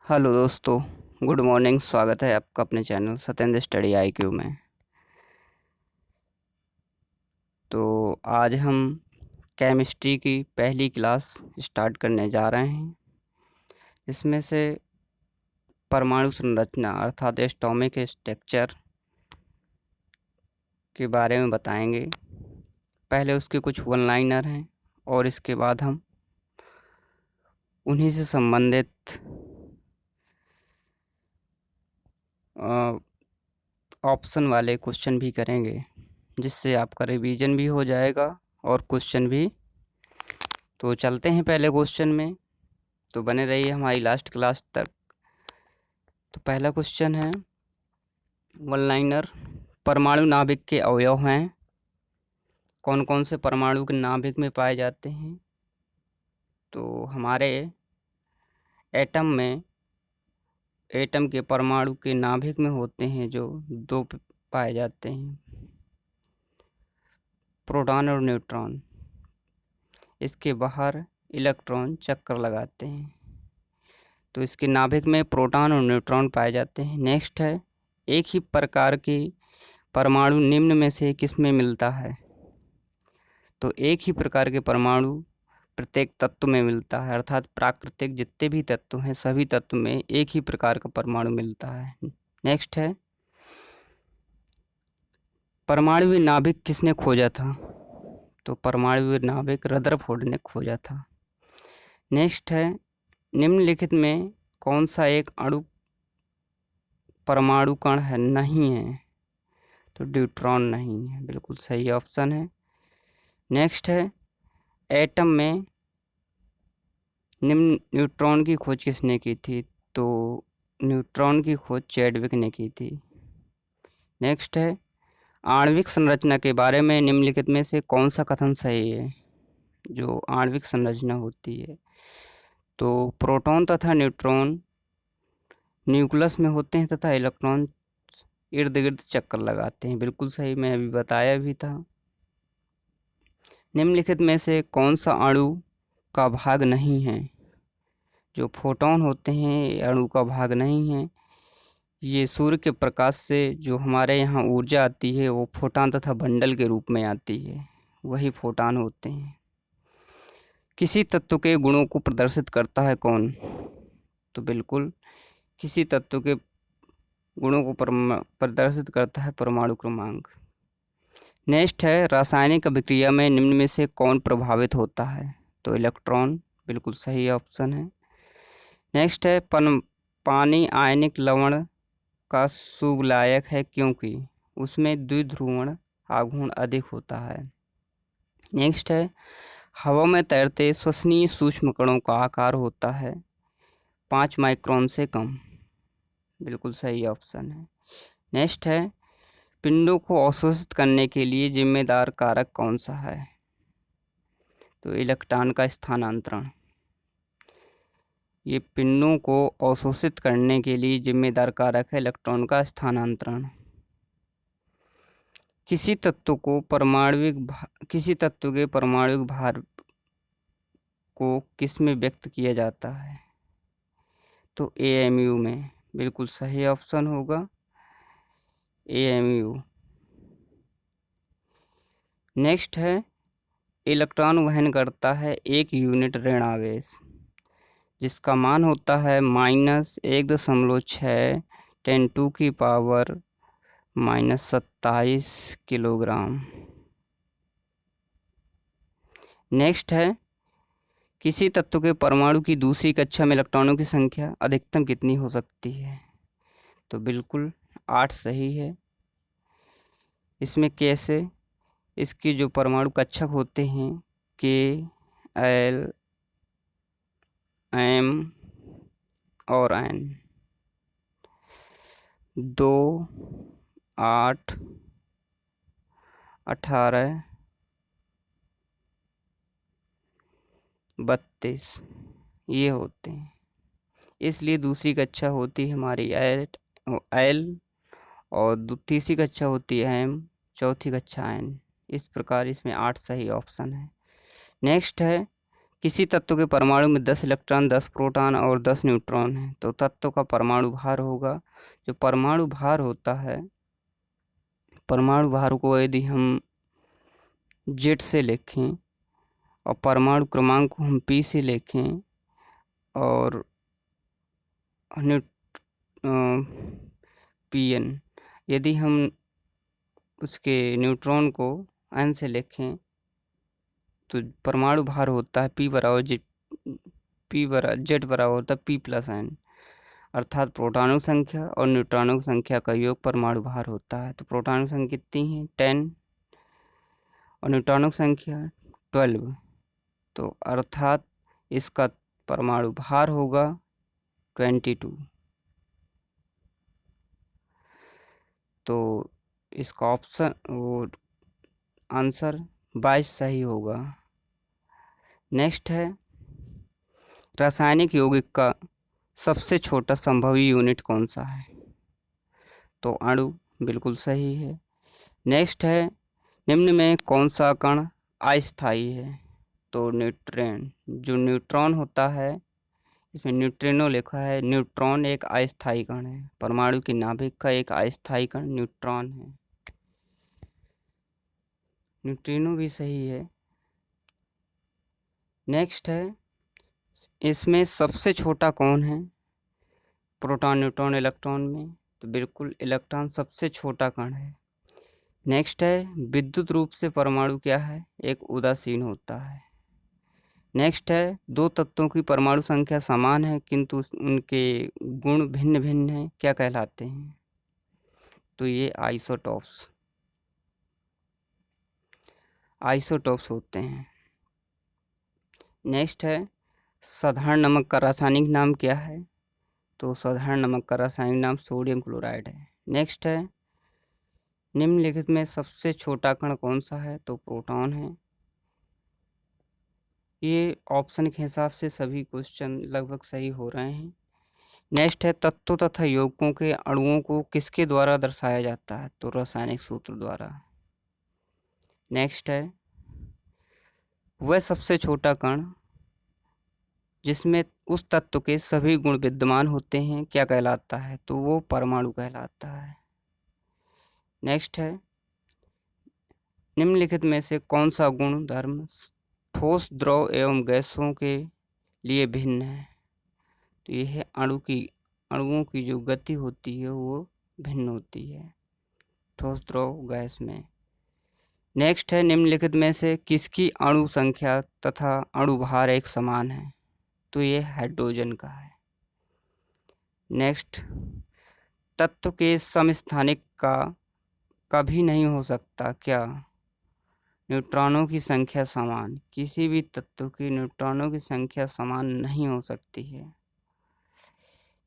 Hello दोस्तों, good morning. स्वागत है आपका अपने चैनल सत्येंद्र स्टडी IQ में। तो आज हम केमिस्ट्री की पहली क्लास स्टार्ट करने जा रहे हैं। इसमें से परमाणु संरचना अर्थात एटॉमिक स्ट्रक्चर के बारे में बताएंगे। पहले उसके कुछ वन लाइनर हैं और इसके बाद हम उन्हीं से संबंधित ऑप्शन वाले क्वेश्चन भी करेंगे, जिससे आपका रिवीजन भी हो जाएगा और क्वेश्चन भी। तो चलते हैं पहले क्वेश्चन में, तो बने रहिए हमारी लास्ट क्लास तक। तो पहला क्वेश्चन है वन लाइनर, परमाणु नाभिक के अवयव हैं। कौन कौन से परमाणु के नाभिक में पाए जाते हैं? तो हमारे एटम के परमाणु के नाभिक में होते हैं जो दो पाए जाते हैं, प्रोटॉन और न्यूट्रॉन। इसके बाहर इलेक्ट्रॉन चक्कर लगाते हैं, तो इसके नाभिक में प्रोटॉन और न्यूट्रॉन पाए जाते हैं। नेक्स्ट है, एक ही प्रकार की परमाणु निम्न में से किस में मिलता है? तो एक ही प्रकार के परमाणु प्रत्येक तत्व में मिलता है, अर्थात प्राकृतिक जितने भी तत्व हैं सभी तत्व में एक ही प्रकार का परमाणु मिलता है। नेक्स्ट है, परमाणु नाभिक किसने खोजा था? तो परमाणु नाभिक रदरफोर्ड ने खोजा था। नेक्स्ट है, निम्नलिखित में कौन सा एक अणु परमाणु कण है नहीं है? तो ड्यूट्रॉन नहीं है, बिल्कुल सही ऑप्शन है। नेक्स्ट है, एटम में निम्न न्यूट्रॉन की खोज किसने की थी? तो न्यूट्रॉन की खोज चैडविक ने की थी। नेक्स्ट है, आणविक संरचना के बारे में निम्नलिखित में से कौन सा कथन सही है? जो आणविक संरचना होती है, तो प्रोटॉन तथा न्यूट्रॉन न्यूक्लियस में होते हैं तथा इलेक्ट्रॉन इर्द गिर्द चक्कर लगाते हैं, बिल्कुल सही, मैं अभी बताया भी था। निम्नलिखित में से कौन सा अणु का भाग नहीं है? जो फोटोन होते हैं ये अणु का भाग नहीं है। ये सूर्य के प्रकाश से जो हमारे यहाँ ऊर्जा आती है वो फोटॉन तथा बंडल के रूप में आती है, वही फोटॉन होते हैं। किसी तत्व के गुणों को प्रदर्शित करता है कौन? तो बिल्कुल किसी तत्व के गुणों को प्रदर्शित करता है परमाणु क्रमांक। नेक्स्ट है, रासायनिक अभिक्रिया में निम्न में से कौन प्रभावित होता है? तो इलेक्ट्रॉन, बिल्कुल सही ऑप्शन है। नेक्स्ट है, पानी आयनिक लवण का शुभलायक है क्योंकि उसमें द्विध्रुवण आघूर्ण अधिक होता है। नेक्स्ट है, हवा में तैरते श्वसनीय सूक्ष्म कणों का आकार होता है 5 माइक्रोन से कम, बिल्कुल सही ऑप्शन है। नेक्स्ट है, पिंडों को अवशोषित करने के लिए जिम्मेदार कारक कौन सा है? तो इलेक्ट्रॉन का स्थानांतरण। ये पिंडों को अवशोषित करने के लिए जिम्मेदार कारक है इलेक्ट्रॉन का स्थानांतरण। किसी तत्व के परमाणुक भार को किस में व्यक्त किया जाता है? तो AMU में, बिल्कुल सही ऑप्शन होगा AMU। नेक्स्ट है, इलेक्ट्रॉन वहन करता है 1 यूनिट ऋण आवेश, जिसका मान होता है -1.6 ×10⁻⁻27 किलोग्राम। नेक्स्ट है, किसी तत्व के परमाणु की दूसरी कक्षा में इलेक्ट्रॉनों की संख्या अधिकतम कितनी हो सकती है? तो बिल्कुल 8 सही है। इसमें कैसे? इसकी जो परमाणु कक्षक होते हैं K, L, M और N, 2, 8, 18, 32 ये होते हैं। इसलिए दूसरी कक्षा होती है हमारी L और तीसरी कक्षा होती है M, चौथी कक्षा N। इस प्रकार इसमें 8 सही ऑप्शन है। नेक्स्ट है, किसी तत्व के परमाणु में 10 इलेक्ट्रॉन, 10 प्रोटॉन और 10 न्यूट्रॉन हैं, तो तत्व का परमाणु भार होगा। जो परमाणु भार होता है, परमाणु भार को यदि हम जेड से लिखें और परमाणु क्रमांक को हम पी से लिखें और पी एन, यदि हम उसके न्यूट्रॉन को एन से लिखें तो परमाणु भार होता है पी बराबर जेड बराबर होता है पी प्लस एन, अर्थात प्रोटॉनों की संख्या और न्यूट्रॉनों की संख्या का योग परमाणु भार होता है। तो प्रोटॉनों की संख्या कितनी है 10 और न्यूट्रॉनों की संख्या 12, तो अर्थात इसका परमाणु भार होगा 22। तो इसका ऑप्शन वो आंसर 22 सही होगा। नेक्स्ट है रासायनिक यौगिक का सबसे छोटा संभवी यूनिट कौन सा है? तो अणु बिल्कुल सही है। नेक्स्ट है निम्न में कौन सा कण अस्थायी है? तो न्यूट्रॉन, जो न्यूट्रॉन होता है इसमें न्यूट्रिनो लिखा है, न्यूट्रॉन एक अस्थायी कण है। परमाणु की नाभिक का एक अस्थायी कण न्यूट्रॉन है। न्यूट्रिनो भी सही है। नेक्स्ट है इसमें सबसे छोटा कौन है? प्रोटॉन, न्यूट्रॉन, इलेक्ट्रॉन में? तो बिल्कुल इलेक्ट्रॉन सबसे छोटा कण है। नेक्स्ट है विद्युत रूप से परमाणु क्या है? एक उदासीन होता है। नेक्स्ट है दो तत्वों की परमाणु संख्या समान है किंतु उनके गुण भिन्न भिन्न हैं, क्या कहलाते हैं? तो ये आइसोटॉप्स होते हैं। नेक्स्ट है साधारण नमक का रासायनिक नाम क्या है? तो साधारण नमक का रासायनिक नाम सोडियम क्लोराइड है। नेक्स्ट है निम्नलिखित में सबसे छोटा कण कौन सा है? तो प्रोटॉन है। ये ऑप्शन के हिसाब से सभी क्वेश्चन लगभग सही हो रहे हैं। नेक्स्ट है तत्वों तथा यौगिकों के अणुओं को किसके द्वारा दर्शाया जाता है? तो रासायनिक सूत्र द्वारा। नेक्स्ट है वह सबसे छोटा कण जिसमें उस तत्व के सभी गुण विद्यमान होते हैं, क्या कहलाता है? तो वो परमाणु कहलाता है। नेक्स्ट है निम्नलिखित में से कौन सा गुण धर्म ठोस, द्रव एवं गैसों के लिए भिन्न है? तो यह अणुओं की जो गति होती है वो भिन्न होती है ठोस, द्रव, गैस में। नेक्स्ट है निम्नलिखित में से किसकी अणु संख्या तथा अणु भार एक समान है? तो ये हाइड्रोजन का है। नेक्स्ट तत्व के समस्थानिक का कभी नहीं हो सकता क्या? न्यूट्रॉनों की संख्या समान, किसी भी तत्व की न्यूट्रॉनों की संख्या समान नहीं हो सकती है।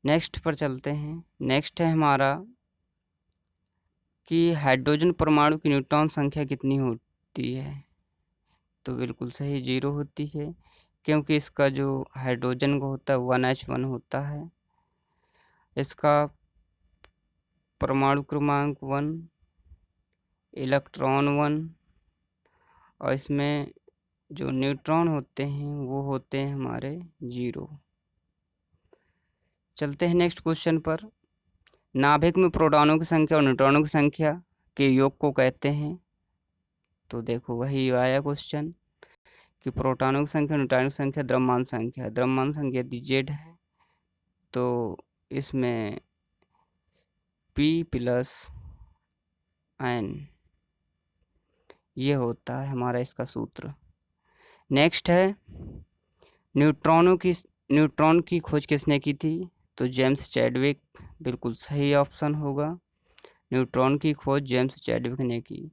नेक्स्ट पर चलते हैं। नेक्स्ट है हमारा कि हाइड्रोजन परमाणु की न्यूट्रॉन संख्या कितनी होती है? तो बिल्कुल सही 0 होती है, क्योंकि इसका जो हाइड्रोजन का होता है 1H1 होता है। इसका परमाणु क्रमांक 1, इलेक्ट्रॉन 1, और इसमें जो न्यूट्रॉन होते हैं वो होते हैं हमारे 0। चलते हैं नेक्स्ट क्वेश्चन पर। नाभिक में प्रोटॉनों की संख्या और न्यूट्रॉनों की संख्या के योग को कहते हैं? तो देखो वही आया क्वेश्चन कि प्रोटॉनों की संख्या, न्यूट्रॉनों की संख्या, द्रव्यमान संख्या। द्रव्यमान संख्या यदि जेड है तो इसमें P प्लस एन, ये होता है हमारा इसका सूत्र। नेक्स्ट है न्यूट्रॉन की खोज किसने की थी? तो जेम्स चैडविक बिल्कुल सही ऑप्शन होगा। न्यूट्रॉन की खोज जेम्स चैडविक ने की।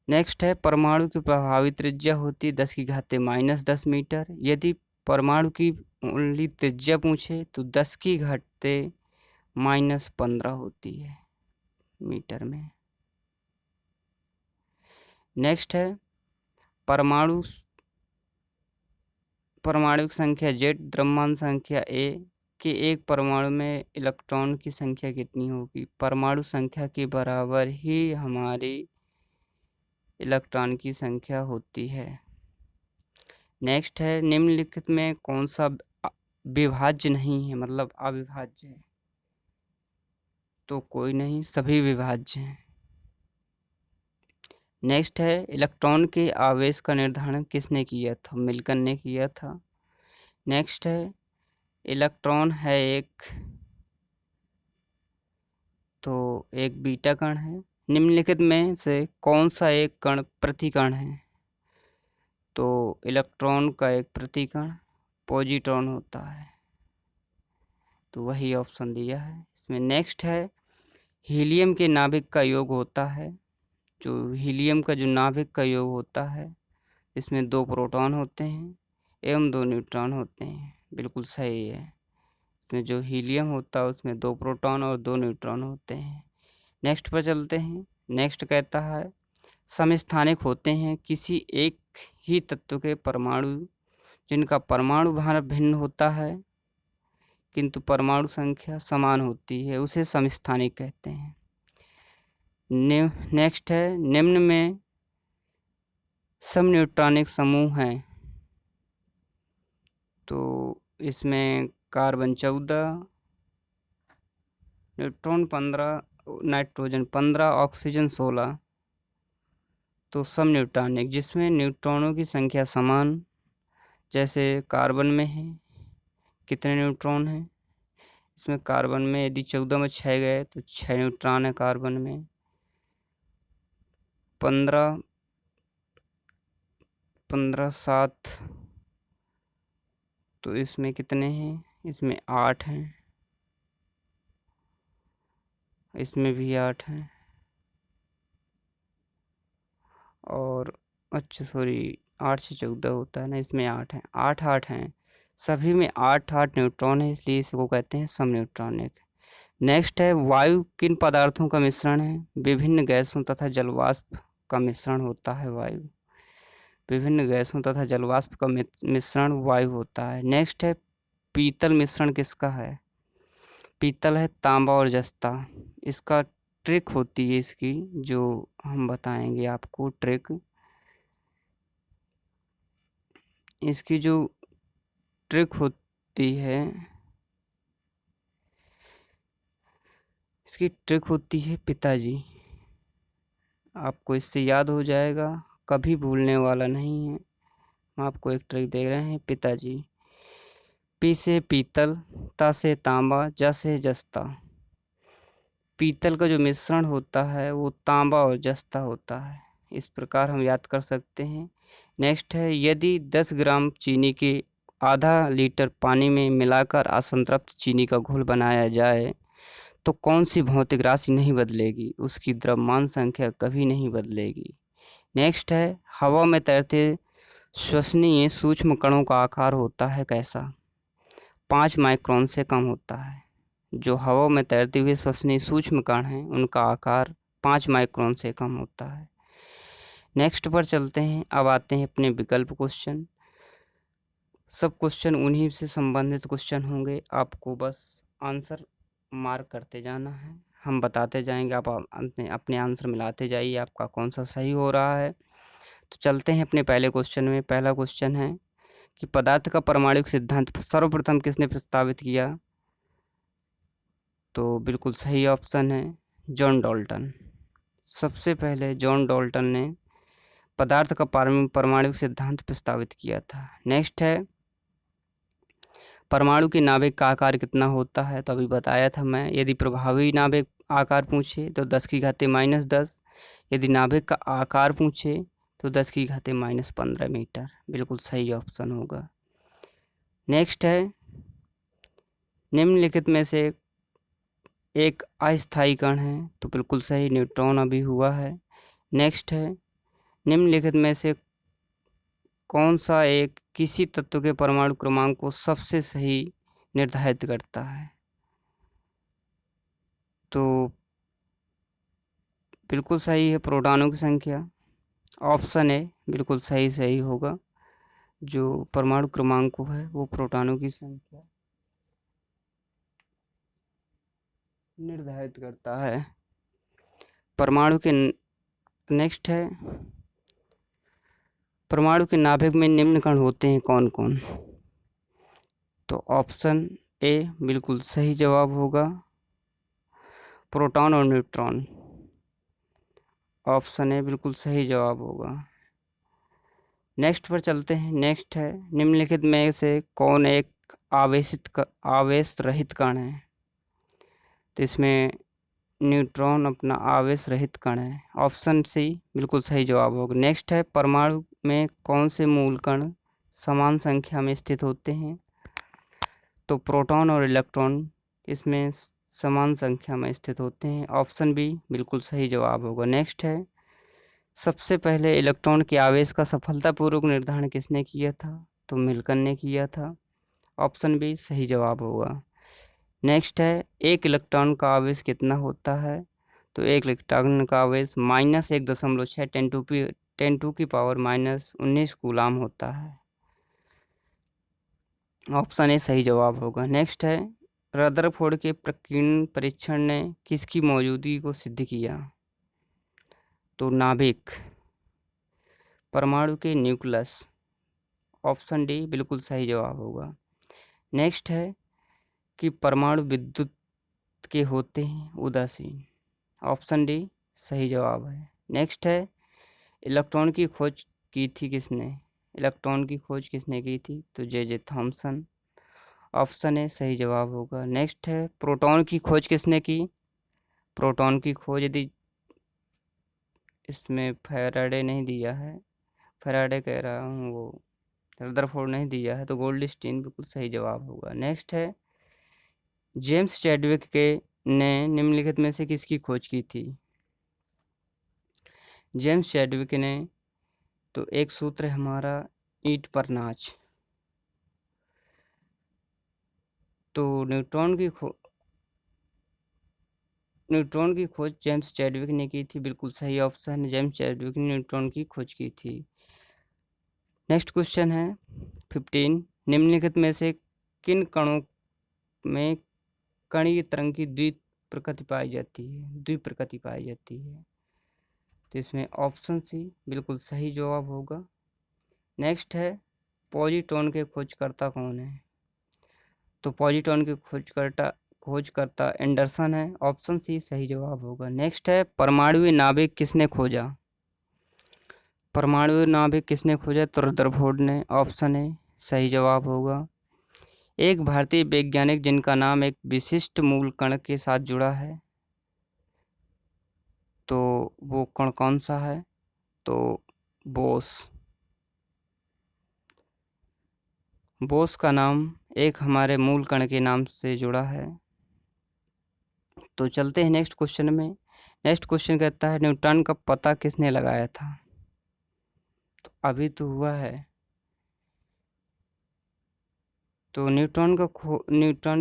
नेक्स्ट है परमाणु की प्रभावी त्रिज्या होती 10⁻⁻10 मीटर। यदि परमाणु की ओनली त्रिज्या पूछे तो 10⁻⁻15 होती है मीटर में। नेक्स्ट है परमाणु की संख्या जेड, द्रव्यमान संख्या ए के एक परमाणु में इलेक्ट्रॉन की संख्या कितनी होगी? परमाणु संख्या के बराबर ही हमारी इलेक्ट्रॉन की संख्या होती है। नेक्स्ट है निम्नलिखित में कौन सा विभाज्य नहीं है, मतलब अविभाज्य है? तो कोई नहीं, सभी विभाज्य हैं। नेक्स्ट है इलेक्ट्रॉन के आवेश का निर्धारण किसने किया था? मिल्टन ने किया था। नेक्स्ट है इलेक्ट्रॉन है एक बीटा कण है। निम्नलिखित में से कौन सा एक कण प्रतिकण है? तो इलेक्ट्रॉन का एक प्रतिकण पॉजिट्रॉन होता है, तो वही ऑप्शन दिया है इसमें। नेक्स्ट है हीलियम के नाभिक का योग होता है। जो हीलियम का जो नाभिक का योग होता है, इसमें 2 प्रोटॉन होते हैं एवं 2 न्यूट्रॉन होते हैं। बिल्कुल सही है। इसमें जो हीलियम होता है उसमें 2 प्रोटॉन और 2 न्यूट्रॉन होते हैं। नेक्स्ट पर चलते हैं। नेक्स्ट कहता है समस्थानिक होते हैं किसी एक ही तत्व के परमाणु जिनका परमाणु भार भिन्न होता है किंतु परमाणु संख्या समान होती है, उसे समस्थानिक कहते हैं। नेक्स्ट है निम्न में समन्यूट्रॉनिक समूह हैं। तो इसमें कार्बन 14, न्यूट्रॉन 15, नाइट्रोजन 15, ऑक्सीजन 16। तो समन्यूट्रॉनिक जिसमें न्यूट्रॉनों की संख्या समान, जैसे कार्बन में है कितने न्यूट्रॉन हैं? इसमें कार्बन में यदि 14 में 6 गए तो 6 न्यूट्रॉन है कार्बन में। 15 7, तो इसमें कितने हैं? इसमें 8 हैं, इसमें भी 8 हैं। और अच्छा सॉरी, 8 से 14 होता है ना, इसमें 8 हैं, 8 हैं। सभी में 8 न्यूट्रॉन है, इसलिए इसको कहते हैं समन्यूट्रॉनिक। नेक्स्ट है वायु किन पदार्थों का मिश्रण है? विभिन्न गैसों तथा जलवाष्प का मिश्रण होता है वायु। विभिन्न गैसों तथा जलवाष्प का मिश्रण वायु होता है। नेक्स्ट है पीतल मिश्रण किसका है? पीतल है तांबा और जस्ता। इसका ट्रिक होती है इसकी, जो हम बताएंगे आपको ट्रिक। इसकी जो ट्रिक होती है, इसकी ट्रिक होती है पिताजी। आपको इससे याद हो जाएगा, कभी भूलने वाला नहीं है। हम आपको एक ट्रिक दे रहे हैं, पिताजी। पी से पीतल, ता से तांबा, जा से जस्ता। पीतल का जो मिश्रण होता है वो तांबा और जस्ता होता है। इस प्रकार हम याद कर सकते हैं। नेक्स्ट है यदि 10 ग्राम चीनी के आधा लीटर पानी में मिलाकर असंतृप्त चीनी का घोल बनाया जाए तो कौन सी भौतिक राशि नहीं बदलेगी? उसकी द्रव्यमान संख्या कभी नहीं बदलेगी। नेक्स्ट है हवा में तैरते श्वसनीय सूक्ष्म कणों का आकार होता है कैसा? 5 माइक्रोन से कम होता है। जो हवा में तैरते हुए श्वसनीय सूक्ष्म कण हैं उनका आकार 5 माइक्रोन से कम होता है। नेक्स्ट पर चलते हैं। अब आते हैं अपने विकल्प क्वेश्चन। सब क्वेश्चन उन्हीं से संबंधित क्वेश्चन होंगे, आपको बस आंसर मार्क करते जाना है, हम बताते जाएंगे, आप अपने आंसर मिलाते जाइए आपका कौन सा सही हो रहा है। तो चलते हैं अपने पहले क्वेश्चन में। पहला क्वेश्चन है कि पदार्थ का परमाणुक सिद्धांत सर्वप्रथम किसने प्रस्तावित किया? तो बिल्कुल सही ऑप्शन है जॉन डाल्टन। सबसे पहले जॉन डाल्टन ने पदार्थ का परमाणुक सिद्धांत प्रस्तावित किया था। नेक्स्ट है परमाणु के नाभिक का आकार कितना होता है? तो अभी बताया था मैं, यदि प्रभावी नाभिक आकार पूछे तो 10⁻⁻10। यदि नाभिक का आकार पूछे तो 10⁻⁻15 मीटर। बिल्कुल सही ऑप्शन होगा। नेक्स्ट है निम्नलिखित में से एक अस्थायी कण है? तो बिल्कुल सही, न्यूट्रॉन अभी हुआ है। नेक्स्ट है निम्नलिखित में से कौन सा एक किसी तत्व के परमाणु क्रमांक को सबसे सही निर्धारित करता है? तो बिल्कुल सही है प्रोटॉनों की संख्या। ऑप्शन है बिल्कुल सही होगा। जो परमाणु क्रमांक है वो प्रोटॉनों की संख्या निर्धारित करता है परमाणु के। नेक्स्ट है परमाणु के नाभिक में निम्न कण होते हैं कौन कौन? तो ऑप्शन ए बिल्कुल सही जवाब होगा, प्रोटॉन और न्यूट्रॉन। ऑप्शन ए बिल्कुल सही जवाब होगा। नेक्स्ट पर चलते हैं। नेक्स्ट है, निम्नलिखित में से कौन एक आवेश रहित कण है? तो इसमें न्यूट्रॉन अपना आवेश रहित कण है। ऑप्शन सी बिल्कुल सही जवाब होगा। नेक्स्ट है, परमाणु में कौन से मूल कण समान संख्या में स्थित होते हैं? तो प्रोटॉन और इलेक्ट्रॉन इसमें समान संख्या में स्थित होते हैं। ऑप्शन बी बिल्कुल सही जवाब होगा। नेक्स्ट है, सबसे पहले इलेक्ट्रॉन के आवेश का सफलतापूर्वक निर्धारण किसने किया था? तो मिल्टन ने किया था। ऑप्शन बी सही जवाब होगा। नेक्स्ट है, एक इलेक्ट्रॉन का आवेश कितना होता है? तो एक इलेक्ट्रॉन का आवेश -1.6 10⁻⁻19 कूलाम होता है। ऑप्शन ए सही जवाब होगा। नेक्स्ट है, रदरफोर्ड के प्रकीर्णन परीक्षण ने किसकी मौजूदगी को सिद्ध किया? तो नाभिक, परमाणु के न्यूक्लियस। ऑप्शन डी बिल्कुल सही जवाब होगा। नेक्स्ट है कि परमाणु विद्युत के होते हैं उदासीन। ऑप्शन डी सही जवाब है। नेक्स्ट है, इलेक्ट्रॉन की खोज की थी किसने? इलेक्ट्रॉन की खोज किसने की थी? तो जे थॉमसन। ऑप्शन ए सही जवाब होगा। नेक्स्ट है, प्रोटॉन की खोज किसने की? प्रोटॉन की खोज यदि इसमें फैराडे नहीं दिया है, फैराडे कह रहा हूँ, वो रदरफोर्ड नहीं दिया है, तो गोल्डस्टीन बिल्कुल सही जवाब होगा। नेक्स्ट है, जेम्स चैडविक के ने निम्नलिखित में से किसकी खोज की थी? जेम्स चैडविक ने, तो एक सूत्र है हमारा ईंट पर नाच। तो न्यूट्रॉन की खोज जेम्स चैडविक ने की थी, बिल्कुल सही ऑप्शन है। जेम्स चैडविक ने न्यूट्रॉन की खोज की थी। नेक्स्ट क्वेश्चन है 15, निम्नलिखित में से किन कणों में कणीय तरंग की द्विप्रकृति पाई जाती है? तो इसमें ऑप्शन सी बिल्कुल सही जवाब होगा। नेक्स्ट है, पॉलीट्रॉन के खोजकर्ता कौन है? तो पॉलीट्रॉन के खोजकर्ता एंडरसन है। ऑप्शन सी सही जवाब होगा। नेक्स्ट है, परमाणु नाभिक किसने खोजा? परमाणु नाभिक किसने खोजा? तो रदरफोर्ड ने। ऑप्शन ए सही जवाब होगा। एक भारतीय वैज्ञानिक जिनका नाम एक विशिष्ट मूल कण के साथ जुड़ा है, तो वो कण कौन सा है? तो बोस। बोस का नाम एक हमारे मूल कण के नाम से जुड़ा है। तो चलते हैं नेक्स्ट क्वेश्चन में। नेक्स्ट क्वेश्चन कहता है, न्यूटन का पता किसने लगाया था? तो अभी तो हुआ है। तो न्यूटन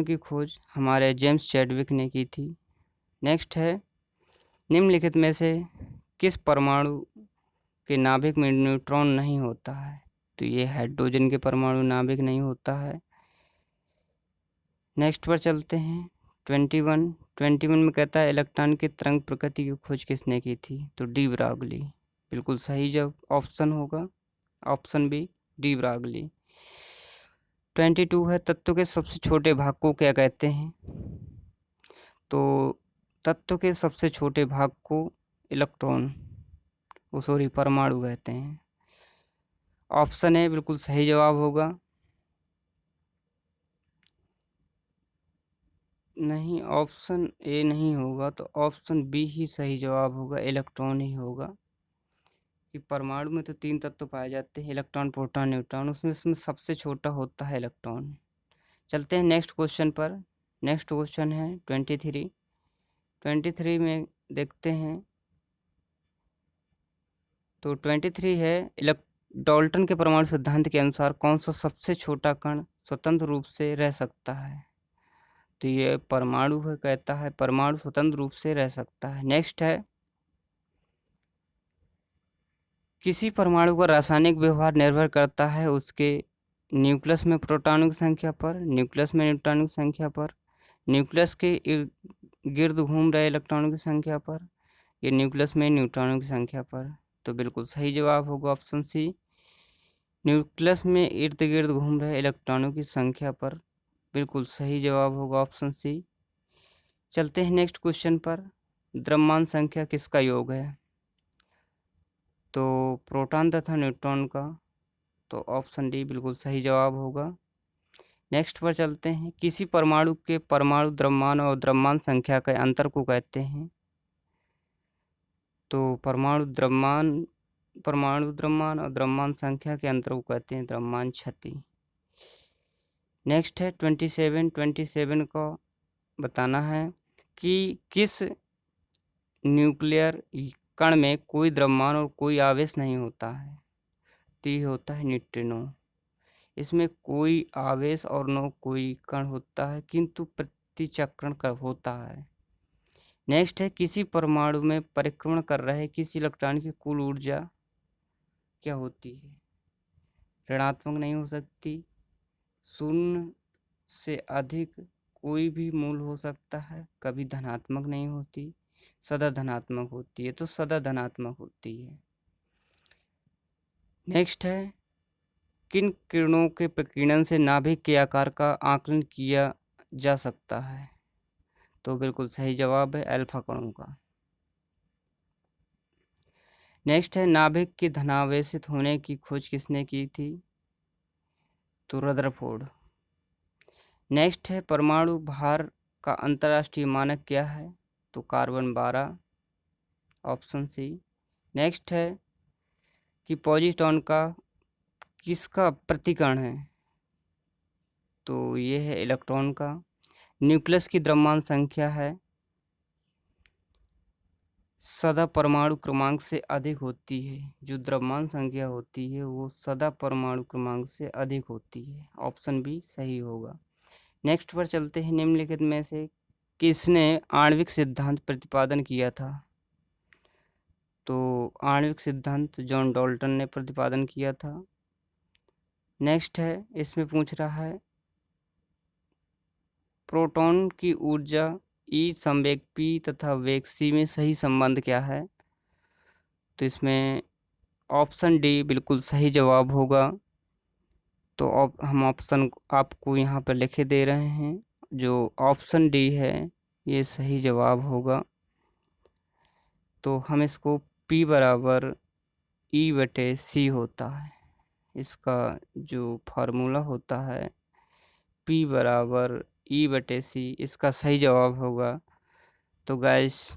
की खोज हमारे जेम्स चैडविक ने की थी। नेक्स्ट है, निम्नलिखित में से किस परमाणु के नाभिक में न्यूट्रॉन नहीं होता है? तो ये हाइड्रोजन के परमाणु नाभिक नहीं होता है। नेक्स्ट पर चलते हैं 21 में कहता है, इलेक्ट्रॉन की तरंग प्रकृति की खोज किसने की थी? तो डी ब्रागली। बिल्कुल सही जब ऑप्शन होगा। Option B D Broglie. 22 है, तत्व के सबसे छोटे भाग को क्या कहते हैं? तो तत्व के सबसे छोटे भाग को इलेक्ट्रॉन, सॉरी, परमाणु कहते हैं। ऑप्शन ए बिल्कुल सही जवाब होगा। नहीं, ऑप्शन ए नहीं होगा, तो ऑप्शन बी ही सही जवाब होगा, इलेक्ट्रॉन ही होगा। कि परमाणु में तो 3 तत्व पाए जाते हैं, इलेक्ट्रॉन, प्रोटॉन, न्यूट्रॉन, उसमें सबसे छोटा होता है इलेक्ट्रॉन। चलते हैं नेक्स्ट क्वेश्चन पर। नेक्स्ट क्वेश्चन है 23 में देखते हैं। तो 23 है, डाल्टन के परमाणु सिद्धांत के अनुसार कौन सा सबसे छोटा कण स्वतंत्र रूप से रह सकता है? तो ये परमाणु है, कहता है परमाणु स्वतंत्र रूप से रह सकता है। नेक्स्ट है, किसी परमाणु का रासायनिक व्यवहार निर्भर करता है उसके न्यूक्लियस में प्रोटॉनों की संख्या पर, न्यूक्लियस में न्यूट्रॉनों की संख्या पर, न्यूक्लियस के गिर्द घूम रहे इलेक्ट्रॉनों की संख्या पर, या न्यूक्लियस में न्यूट्रॉनों की संख्या पर? तो बिल्कुल सही जवाब होगा ऑप्शन सी, न्यूक्लियस में इर्द गिर्द घूम रहे इलेक्ट्रॉनों की संख्या पर। बिल्कुल सही जवाब होगा ऑप्शन सी। चलते हैं नेक्स्ट क्वेश्चन पर। द्रव्यमान संख्या किसका योग है? तो प्रोटॉन तथा न्यूट्रॉन का। तो ऑप्शन डी बिल्कुल सही जवाब होगा। नेक्स्ट पर चलते हैं। किसी परमाणु के परमाणु द्रव्यमान और द्रव्यमान संख्या के अंतर को कहते हैं? तो परमाणु द्रव्यमान और द्रव्यमान संख्या के अंतर को कहते हैं द्रव्यमान क्षति। नेक्स्ट है 27 का बताना है कि किस न्यूक्लियर कण में कोई द्रव्यमान और कोई आवेश नहीं होता है? तो ये होता है न्यूट्रिनो। इसमें कोई आवेश और न कोई कण होता है, किंतु प्रतिचक्रण कर होता है। नेक्स्ट है किसी परमाणु में परिक्रमण कर रहे किसी इलेक्ट्रॉन की कुल ऊर्जा क्या होती है? ऋणात्मक नहीं हो सकती, शून्य से अधिक कोई भी मूल हो सकता है, कभी धनात्मक नहीं होती, सदा धनात्मक होती है। तो सदा धनात्मक होती है। नेक्स्ट है किन किरणों के प्रकीर्णन से नाभिक के आकार का आकलन किया जा सकता है? तो बिल्कुल सही जवाब है अल्फा कणों का। नेक्स्ट है नाभिक के धनावेशित होने की खोज किसने की थी? तो रदरफोर्ड। नेक्स्ट है परमाणु भार का अंतर्राष्ट्रीय मानक क्या है? तो कार्बन 12, ऑप्शन सी। नेक्स्ट है कि पॉजिट्रॉन का किसका प्रतिकरण है? तो ये है इलेक्ट्रॉन का। न्यूक्लियस की द्रव्यमान संख्या है सदा परमाणु क्रमांक से अधिक होती है। जो द्रव्यमान संख्या होती है वो सदा परमाणु क्रमांक से अधिक होती है। ऑप्शन बी सही होगा। नेक्स्ट पर चलते हैं। निम्नलिखित में से किसने आणविक सिद्धांत प्रतिपादन किया था? तो आणविक सिद्धांत जॉन डाल्टन ने प्रतिपादन किया था। नेक्स्ट है इसमें पूछ रहा है प्रोटॉन की ऊर्जा ई संवेग पी तथा वेग सी में सही संबंध क्या है? तो इसमें ऑप्शन डी बिल्कुल सही जवाब होगा। तो हम ऑप्शन आपको यहाँ पर लिखे दे रहे हैं। जो ऑप्शन डी है ये सही जवाब होगा। तो हम इसको P बराबर E/C होता है। इसका जो फार्मूला होता है P बराबर E/C, इसका सही जवाब होगा। तो गाइस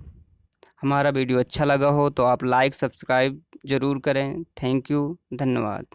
हमारा वीडियो अच्छा लगा हो तो आप लाइक सब्सक्राइब ज़रूर करें। थैंक यू, धन्यवाद।